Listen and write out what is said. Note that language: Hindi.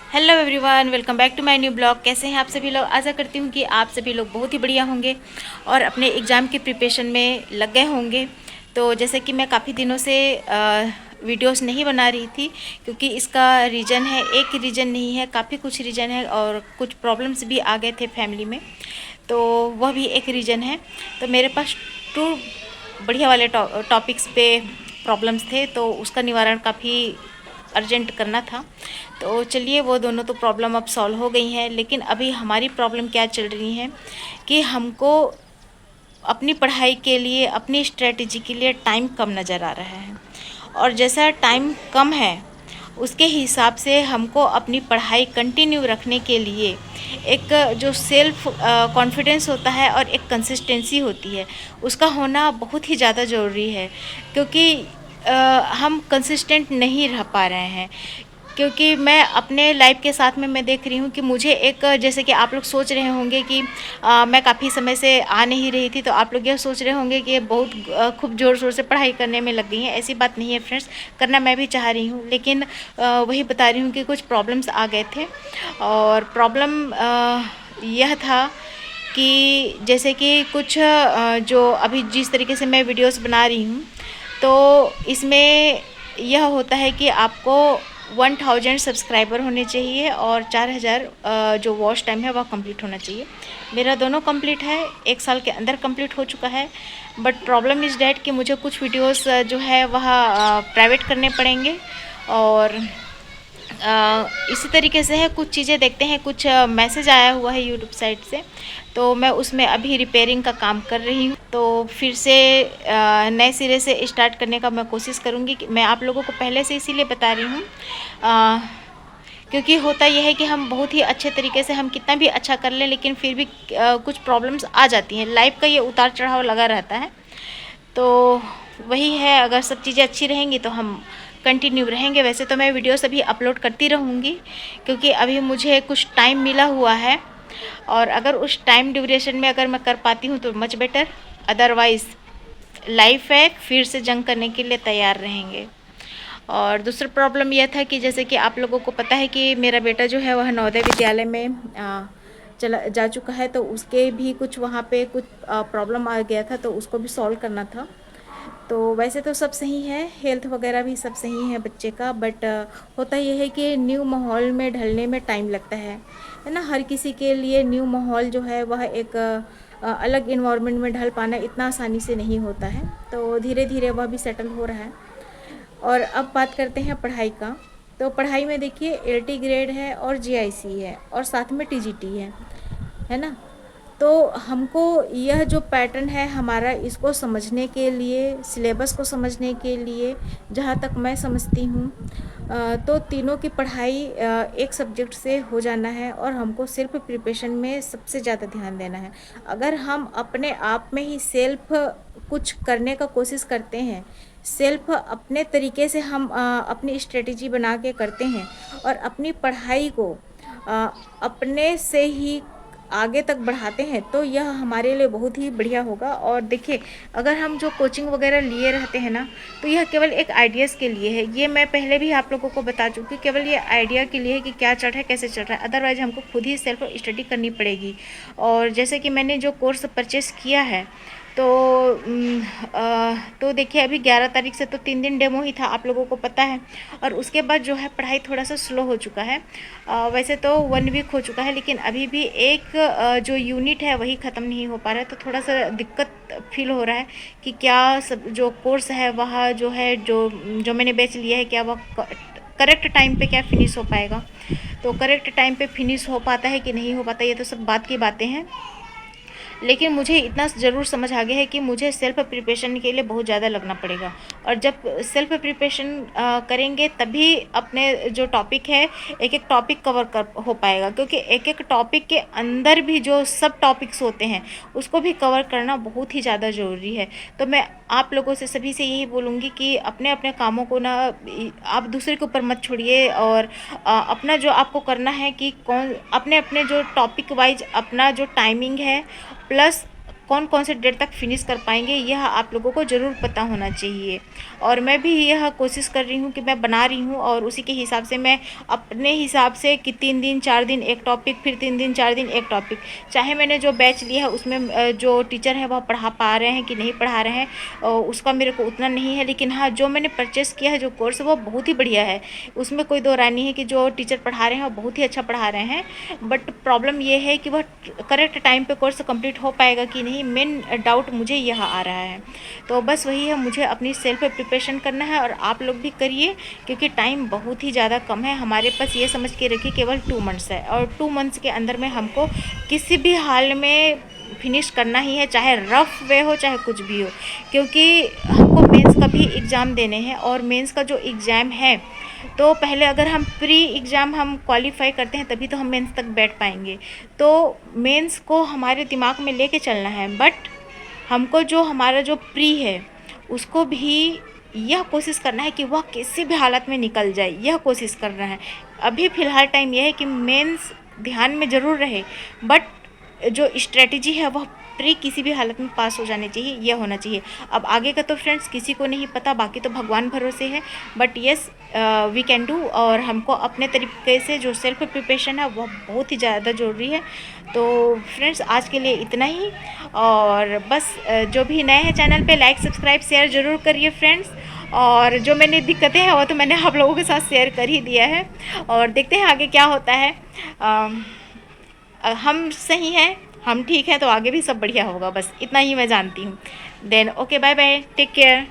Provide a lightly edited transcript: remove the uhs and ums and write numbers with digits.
Hello everyone, welcome back to my new blog. कैसे हैं आप सभी लोग? आशा करती हूँ कि आप सभी लोग बहुत ही बढ़िया होंगे और अपने एग्ज़ाम की प्रिपरेशन में लग गए होंगे। तो जैसे कि मैं काफ़ी दिनों से वीडियोस नहीं बना रही थी, क्योंकि इसका रीज़न है, एक रीज़न नहीं है, काफ़ी कुछ रीज़न है और कुछ प्रॉब्लम्स भी आ गए थे फैमिली में, तो वह भी एक रीज़न है। तो मेरे पास टू बढ़िया वाले टॉपिक्स पे प्रॉब्लम्स थे, तो उसका निवारण काफ़ी अर्जेंट करना था। तो चलिए, वो दोनों तो प्रॉब्लम अब सॉल्व हो गई हैं, लेकिन अभी हमारी प्रॉब्लम क्या चल रही है कि हमको अपनी पढ़ाई के लिए, अपनी स्ट्रेटजी के लिए टाइम कम नज़र आ रहा है। और जैसा टाइम कम है, उसके हिसाब से हमको अपनी पढ़ाई कंटिन्यू रखने के लिए एक जो सेल्फ कॉन्फिडेंस होता है और एक कंसिस्टेंसी होती है, उसका होना बहुत ही ज़्यादा ज़रूरी है। क्योंकि हम कंसिस्टेंट नहीं रह पा रहे हैं। क्योंकि मैं अपने लाइफ के साथ में मैं देख रही हूँ कि मुझे एक, जैसे कि आप लोग सोच रहे होंगे कि मैं काफ़ी समय से आ नहीं रही थी, तो आप लोग यह सोच रहे होंगे कि ये बहुत खूब ज़ोर शोर से पढ़ाई करने में लग गई हैं। ऐसी बात नहीं है फ्रेंड्स, करना मैं भी चाह रही हूँ, लेकिन वही बता रही हूँ कि कुछ प्रॉब्लम्स आ गए थे। और प्रॉब्लम यह था कि जैसे कि कुछ जो अभी जिस तरीके से मैं वीडियोस बना रही हूँ, तो इसमें यह होता है कि आपको 1000 सब्सक्राइबर होने चाहिए और 4000 जो वॉच टाइम है वह कंप्लीट होना चाहिए। मेरा दोनों कंप्लीट है, 1 साल के अंदर कंप्लीट हो चुका है। बट प्रॉब्लम इज़ डैट कि मुझे कुछ वीडियोस जो है वह प्राइवेट करने पड़ेंगे। और इसी तरीके से है, कुछ चीज़ें देखते हैं, कुछ मैसेज आया हुआ है यूट्यूब साइट से, तो मैं उसमें अभी रिपेयरिंग का काम कर रही हूँ। तो फिर से नए सिरे से स्टार्ट करने का मैं कोशिश करूँगी। कि मैं आप लोगों को पहले से इसीलिए बता रही हूँ क्योंकि होता यह है कि हम बहुत ही अच्छे तरीके से, हम कितना भी अच्छा कर लें, लेकिन फिर भी कुछ प्रॉब्लम्स आ जाती हैं। लाइफ का ये उतार चढ़ाव लगा रहता है। तो वही है, अगर सब चीज़ें अच्छी रहेंगी तो हम कंटिन्यू रहेंगे। वैसे तो मैं वीडियोस अभी अपलोड करती रहूँगी, क्योंकि अभी मुझे कुछ टाइम मिला हुआ है, और अगर उस टाइम ड्यूरेशन में अगर मैं कर पाती हूँ तो मच बेटर। अदरवाइज़ लाइफ है, फिर से जंग करने के लिए तैयार रहेंगे। और दूसरा प्रॉब्लम यह था कि जैसे कि आप लोगों को पता है कि मेरा बेटा जो है वह नवोदय विद्यालय में चला जा चुका है, तो उसके भी कुछ वहाँ पे कुछ प्रॉब्लम आ गया था, तो उसको भी सॉल्व करना था। तो वैसे तो सब सही है, हेल्थ वगैरह भी सब सही है बच्चे का, बट होता यह है कि न्यू माहौल में ढलने में टाइम लगता है ना। हर किसी के लिए न्यू माहौल जो है वह एक अलग इन्वायरमेंट में ढल पाना इतना आसानी से नहीं होता है। तो धीरे धीरे वह भी सेटल हो रहा है। और अब बात करते हैं पढ़ाई का। तो पढ़ाई में देखिए, एलटी ग्रेड है और जीआईसी है और साथ में टीजीटी है ना। तो हमको यह जो पैटर्न है हमारा, इसको समझने के लिए, सिलेबस को समझने के लिए, जहाँ तक मैं समझती हूँ, तो तीनों की पढ़ाई एक सब्जेक्ट से हो जाना है, और हमको सेल्फ प्रिपरेशन में सबसे ज़्यादा ध्यान देना है। अगर हम अपने आप में ही सेल्फ कुछ करने का कोशिश करते हैं, सेल्फ अपने तरीके से हम अपनी स्ट्रेटजी बना के करते हैं, और अपनी पढ़ाई को अपने से ही आगे तक बढ़ाते हैं, तो यह हमारे लिए बहुत ही बढ़िया होगा। और देखिए, अगर हम जो कोचिंग वगैरह लिए रहते हैं ना, तो यह केवल एक आइडियाज़ के लिए है। ये मैं पहले भी आप लोगों को बता चुकी हूँ, केवल ये आइडिया के लिए है कि क्या चल रहा है, कैसे चल रहा है। अदरवाइज़ हमको खुद ही सेल्फ स्टडी करनी पड़ेगी। और जैसे कि मैंने जो कोर्स परचेस किया है, तो तो देखिए, अभी 11 तारीख से तो 3 दिन डेमो ही था, आप लोगों को पता है। और उसके बाद जो है पढ़ाई थोड़ा सा स्लो हो चुका है। वैसे तो 1 वीक हो चुका है, लेकिन अभी भी एक जो यूनिट है वही ख़त्म नहीं हो पा रहा है। तो थोड़ा सा दिक्कत फील हो रहा है कि क्या सब जो कोर्स है वह जो है, जो जो मैंने बैच लिया है, क्या वह करेक्ट टाइम पे क्या फ़िनिश हो पाएगा। तो करेक्ट टाइम पे फिनिश हो पाता है कि नहीं हो पाता, ये तो सब बात की बातें हैं। लेकिन मुझे इतना ज़रूर समझ आ गया है कि मुझे सेल्फ प्रिपरेशन के लिए बहुत ज़्यादा लगना पड़ेगा। और जब सेल्फ प्रिपरेशन करेंगे, तभी अपने जो टॉपिक है, एक एक टॉपिक कवर कर हो पाएगा। क्योंकि एक एक टॉपिक के अंदर भी जो सब टॉपिक्स होते हैं, उसको भी कवर करना बहुत ही ज़्यादा ज़रूरी है। तो मैं आप लोगों से, सभी से यही बोलूँगी कि अपने अपने कामों को ना आप दूसरे के ऊपर मत छोड़िए। और अपना जो आपको करना है कि कौन, अपने अपने जो टॉपिक वाइज अपना जो टाइमिंग है, प्लस कौन कौन से डेट तक फिनिश कर पाएंगे, यह आप लोगों को ज़रूर पता होना चाहिए। और मैं भी यह कोशिश कर रही हूँ कि मैं बना रही हूँ, और उसी के हिसाब से मैं अपने हिसाब से कि 3 दिन 4 दिन एक टॉपिक, फिर 3 दिन 4 दिन एक टॉपिक। चाहे मैंने जो बैच लिया है उसमें जो टीचर है वह पढ़ा पा रहे हैं कि नहीं पढ़ा रहे हैं उसका मेरे को उतना नहीं है, लेकिन हाँ जो मैंने परचेस किया है जो कोर्स वो बहुत ही बढ़िया है। उसमें कोई दो राय नहीं है कि जो टीचर पढ़ा रहे हैं वो बहुत ही अच्छा पढ़ा रहे हैं, बट प्रॉब्लम ये है कि वह करेक्ट टाइम पे कोर्स कंप्लीट हो पाएगा कि नहीं, मेन डाउट मुझे यह आ रहा है। तो बस वही है, मुझे अपनी सेल्फ प्रिपरेशन करना है और आप लोग भी करिए, क्योंकि टाइम बहुत ही ज़्यादा कम है हमारे पास। ये समझ के रखिए केवल 2 मंथ्स है, और 2 मंथ्स के अंदर में हमको किसी भी हाल में फिनिश करना ही है, चाहे रफ वे हो चाहे कुछ भी हो, क्योंकि हमको मेंस का भी एग्ज़ाम देने हैं। और मेंस का जो एग्ज़ाम है तो पहले अगर हम प्री एग्ज़ाम हम क्वालिफाई करते हैं तभी तो हम मेंस तक बैठ पाएंगे। तो मेंस को हमारे दिमाग में लेके चलना है, बट हमको जो हमारा जो प्री है उसको भी यह कोशिश करना है कि वह किसी भी हालत में निकल जाए, यह कोशिश करना है। अभी फ़िलहाल टाइम यह है कि मेंस ध्यान में ज़रूर रहे, बट जो स्ट्रेटजी है वह प्री किसी भी हालत में पास हो जानी चाहिए, यह होना चाहिए। अब आगे का तो फ्रेंड्स किसी को नहीं पता, बाकी तो भगवान भरोसे है, but yes we can do. और हमको अपने तरीके से जो सेल्फ प्रिपरेशन है वह बहुत ही ज़्यादा ज़रूरी है। तो फ्रेंड्स आज के लिए इतना ही, और बस जो भी नए हैं चैनल पे लाइक सब्सक्राइब शेयर ज़रूर करिए फ्रेंड्स। और जो मैंने दिक्कतें हैं वो तो मैंने आप लोगों के साथ शेयर कर ही दिया है, और देखते हैं आगे क्या होता है। हम सही हैं, हम ठीक हैं तो आगे भी सब बढ़िया होगा, बस इतना ही मैं जानती हूँ। Then okay, bye bye, take care.